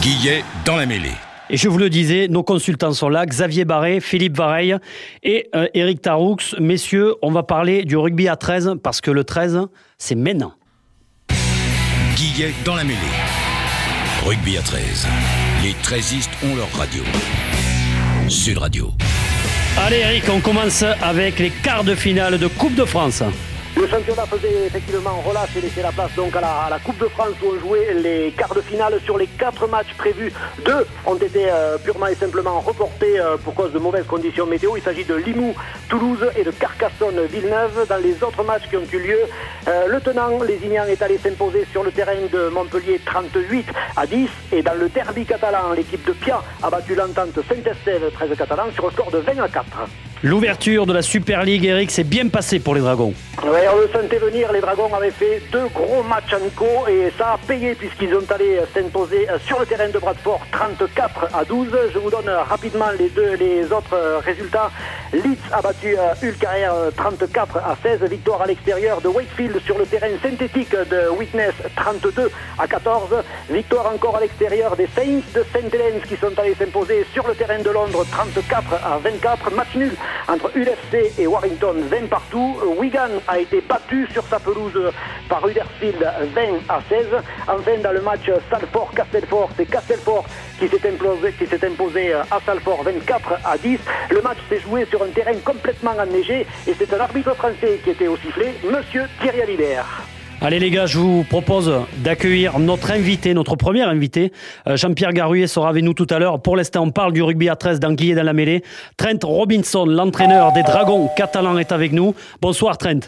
Guillet dans la mêlée. Et je vous le disais, nos consultants sont là, Xavier Barré, Philippe Vareille et Éric Taroux. Messieurs, on va parler du rugby à 13 parce que le 13, c'est maintenant. Guillet dans la mêlée. Rugby à 13. Les 13istes ont leur radio. Sud Radio. Allez Éric, on commence avec les quarts de finale de Coupe de France. Le championnat faisait effectivement relâche et laissait la place donc à la Coupe de France où on jouait les quarts de finale. Sur les 4 matchs prévus, 2 ont été purement et simplement reportés pour cause de mauvaises conditions météo. Il s'agit de Limoux, Toulouse et de Carcassonne, Villeneuve. Dans les autres matchs qui ont eu lieu, le tenant, les Ignans, est allé s'imposer sur le terrain de Montpellier 38-10. Et dans le derby catalan, l'équipe de Pia a battu l'Entente Saint-Estève 13 catalans sur le score de 20-4. L'ouverture de la Super League, Eric, s'est bien passée pour les Dragons. Oui, on le sentait venir, les Dragons avaient fait 2 gros matchs amicaux et ça a payé puisqu'ils ont allé s'imposer sur le terrain de Bradford 34-12. Je vous donne rapidement les autres résultats. Leeds a battu Hull Carrière 34-16. Victoire à l'extérieur de Wakefield sur le terrain synthétique de Witness 32-14. Victoire encore à l'extérieur des Saints de St. Helens qui sont allés s'imposer sur le terrain de Londres 34-24. Match nul entre UFC et Warrington 20 partout. Wigan a été battu sur sa pelouse par Huddersfield 20-16. Enfin, dans le match Salford-Castleford, c'est Castleford qui s'est imposé à Salford 24-10. Le match s'est joué sur un terrain complètement enneigé et c'est un arbitre français qui était au sifflet, Monsieur Thierry Alibert. Allez les gars, je vous propose d'accueillir notre invité, notre premier invité. Jean-Pierre Garouillet sera avec nous tout à l'heure. Pour l'instant, on parle du rugby à 13 dans Guillet dans la mêlée. Trent Robinson, l'entraîneur des Dragons catalans, est avec nous. Bonsoir Trent.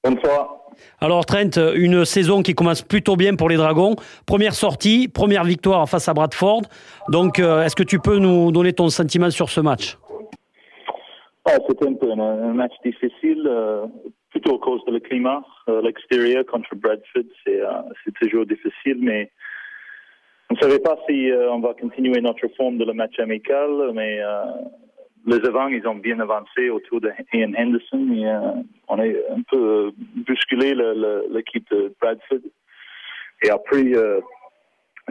Bonsoir. Alors Trent, une saison qui commence plutôt bien pour les Dragons. Première sortie, première victoire face à Bradford. Donc, est-ce que tu peux nous donner ton sentiment sur ce match ? C'était un peu un match difficile, plutôt à cause de le climat. L'extérieur contre Bradford, c'est toujours difficile, mais on ne savait pas si on va continuer notre forme de le match amical, mais les avants, ils ont bien avancé autour de Ian Henderson. Et, on a un peu bousculé l'équipe de Bradford. Et après,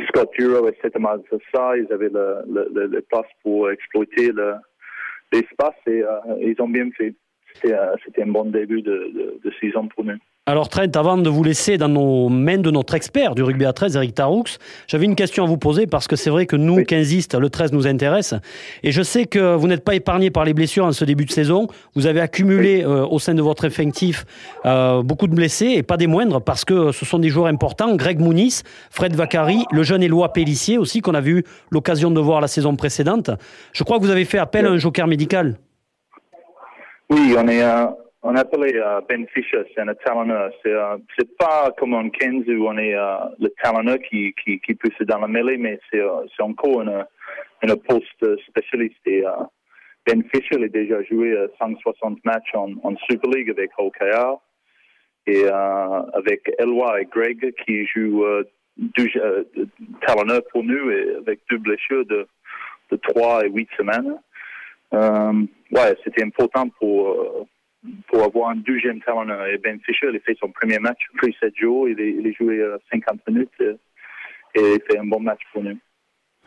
Scott Duro et Setama ça, ils avaient le place pour exploiter l'espace et ils ont bien fait. C'était un bon début de saison pour nous. Alors Trent, avant de vous laisser dans nos mains de notre expert du rugby à 13, Éric Taroux, j'avais une question à vous poser parce que c'est vrai que nous, oui. 15istes, le 13 nous intéresse. Et je sais que vous n'êtes pas épargné par les blessures en ce début de saison. Vous avez accumulé au sein de votre effectif beaucoup de blessés et pas des moindres parce que ce sont des joueurs importants. Greg Muniz, Fred Vakari, le jeune Éloi Pélissier aussi qu'on a eu l'occasion de voir la saison précédente. Je crois que vous avez fait appel à un joker médical. Oui, on a appelé Ben Fisher, c'est un talonneur. C'est pas comme en Cairns où on est le talonneur qui pousse dans la mêlée, mais c'est encore un poste spécialiste. Et Ben Fisher il a déjà joué 160 matchs en Super League avec OKR et avec Eloi et Greg qui jouent talonneur pour nous et avec 2 blessures de 3 et 8 semaines. C'était important pour avoir un deuxième talonneur. Et Ben Fisher, il a fait son premier match, pris 7 jours, il a joué 50 minutes et il fait un bon match pour nous.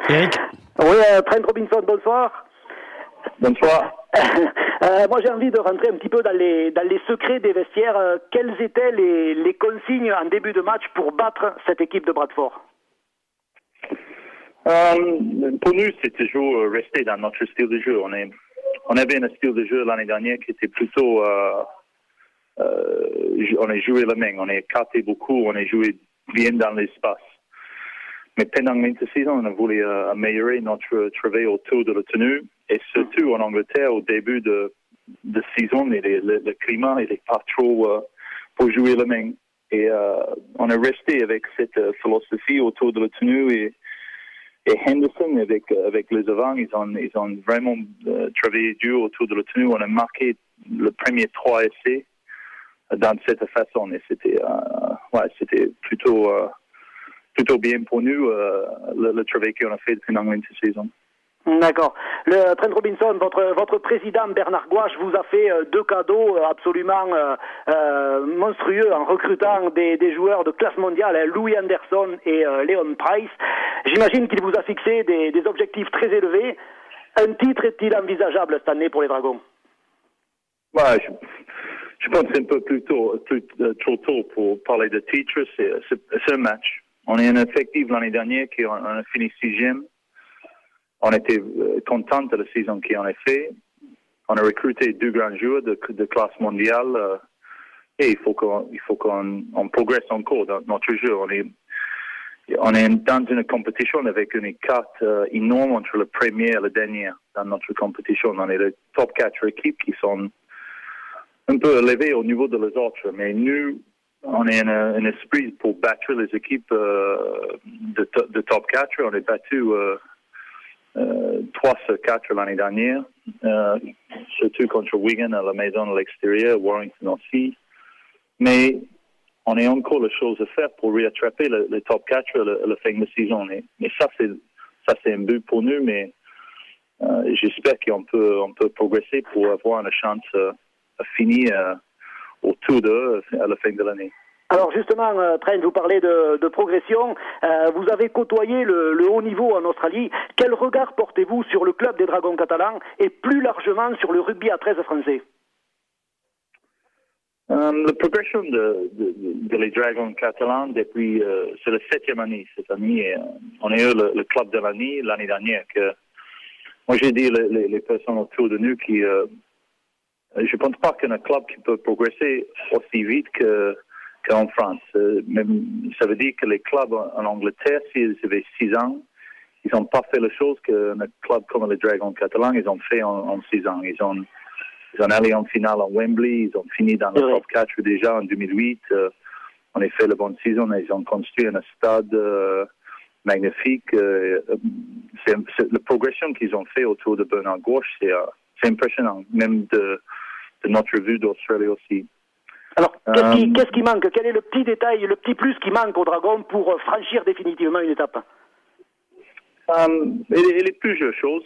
Eric ? Oui, Trent Robinson, bonsoir. Bonsoir. Moi, j'ai envie de rentrer un petit peu dans les secrets des vestiaires. Quelles étaient les consignes en début de match pour battre cette équipe de Bradford ? Pour nous, c'est toujours rester dans notre style de jeu. On avait un style de jeu l'année dernière qui était plutôt... on a joué la main, on a écarté beaucoup, on a joué bien dans l'espace. Mais pendant l'inter-saison, on a voulu améliorer notre travail autour de la tenue. Et surtout en Angleterre, au début de saison, le climat n'était pas trop pour jouer la main. Et on est resté avec cette philosophie autour de la tenue et Henderson, avec les avants, ils ont vraiment travaillé dur autour de la tenue. On a marqué le premier 3 essais dans cette façon. Et c'était plutôt bien pour nous, le travail qu'on a fait pendant l'inter-saison. D'accord. Trent Robinson, votre président Bernard Gouache vous a fait 2 cadeaux absolument monstrueux en recrutant des joueurs de classe mondiale, Louis Anderson et Leon Price. J'imagine qu'il vous a fixé des objectifs très élevés. Un titre est-il envisageable cette année pour les Dragons? Ouais, je pense que c'est un peu trop tôt pour parler de titre. C'est un match. On est un effectif l'année dernière qui a fini 6e. On était content de la saison qu'on a fait. On a recruté 2 grands joueurs de classe mondiale et il faut qu'on progresse encore dans notre jeu. On est dans une compétition avec une carte énorme entre le premier et le dernier dans notre compétition. On est les top 4 équipes qui sont un peu élevées au niveau de les autres. Mais nous, on est un esprit pour battre les équipes de top 4. On est battu 3-4 l'année dernière, surtout contre Wigan à la maison à l'extérieur, Warrington aussi. Mais on a encore les choses à faire pour rattraper le top 4 à la fin de la saison. Mais ça, c'est un but pour nous, mais j'espère qu'on peut progresser pour avoir une chance à finir autour d'eux à la fin de l'année. Alors justement, Trent, vous parlez de progression. Vous avez côtoyé le haut niveau en Australie. Quel regard portez-vous sur le club des Dragons catalans et plus largement sur le rugby à 13 français? La progression de les Dragons catalans depuis c'est la 7e année cette année. On a eu le club de l'année dernière. Moi j'ai dit les personnes autour de nous qui je pense pas qu'un club qui peut progresser aussi vite qu'en France. Ça veut dire que les clubs en Angleterre, s'ils avaient 6 ans, ils n'ont pas fait les choses qu'un club comme les Dragons catalans, ils ont fait en 6 ans. Ils ont allé en finale à Wembley, ils ont fini dans le top 4 déjà en 2008. On a fait la bonne saison, ils ont construit un stade magnifique. La progression qu'ils ont fait autour de Bernard Gouache, c'est impressionnant, même de notre vue d'Australie aussi. Alors, qu'est-ce qui manque? Quel est le petit détail, le petit plus qui manque aux Dragons pour franchir définitivement une étape? Il y a plusieurs choses.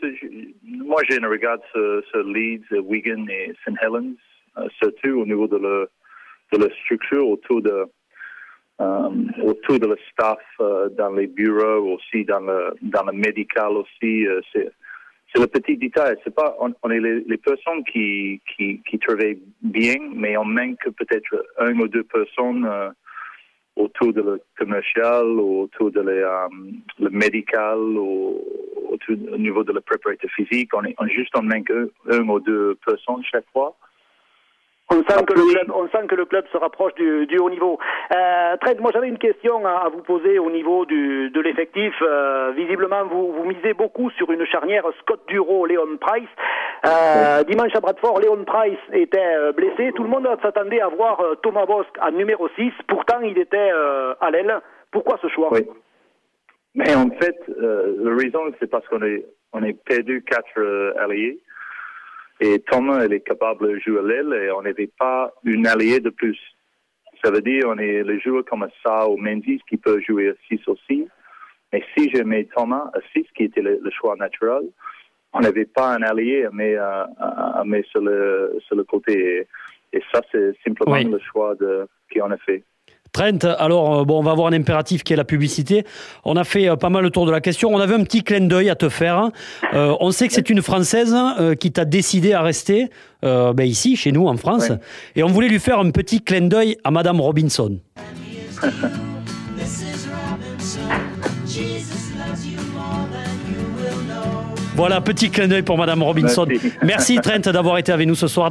Moi, j'ai un regard sur Leeds, Wigan et St. Helens, surtout au niveau de la structure autour de le staff dans les bureaux aussi, dans le médical aussi. C'est le petit détail. C'est pas, on est les personnes qui travaillent bien, mais on manque peut-être 1 ou 2 personnes autour de le commercial, autour de le médical, au niveau de la préparation physique. On manque 1 ou 2 personnes chaque fois. On sent que le club se rapproche du haut niveau. Trent, moi j'avais une question à vous poser au niveau de l'effectif. Visiblement, vous misez beaucoup sur une charnière Scott Duro, Leon Price. Dimanche à Bradford, Leon Price était blessé. Tout le monde s'attendait à voir Thomas Bosc en numéro 6. Pourtant, il était à l'aile. Pourquoi ce choix? Oui. Mais en fait, la raison, c'est parce qu'on est perdu 4 alliés. Et Thomas, elle est capable de jouer à l'aile et on n'avait pas une alliée de plus. Ça veut dire on est les joueurs comme ça ou Menzies qui peut jouer à 6 aussi. Mais si je mets Thomas à 6, qui était le choix naturel, on n'avait pas un allié à mettre sur le côté. Et ça, c'est simplement le choix qu'on a fait. Trent, alors on va avoir un impératif qui est la publicité. On a fait pas mal le tour de la question. On avait un petit clin d'œil à te faire. On sait que c'est une Française qui t'a décidé à rester ici, chez nous, en France. Ouais. Et on voulait lui faire un petit clin d'œil à Madame Robinson. Voilà, petit clin d'œil pour Madame Robinson. Merci Trent d'avoir été avec nous ce soir.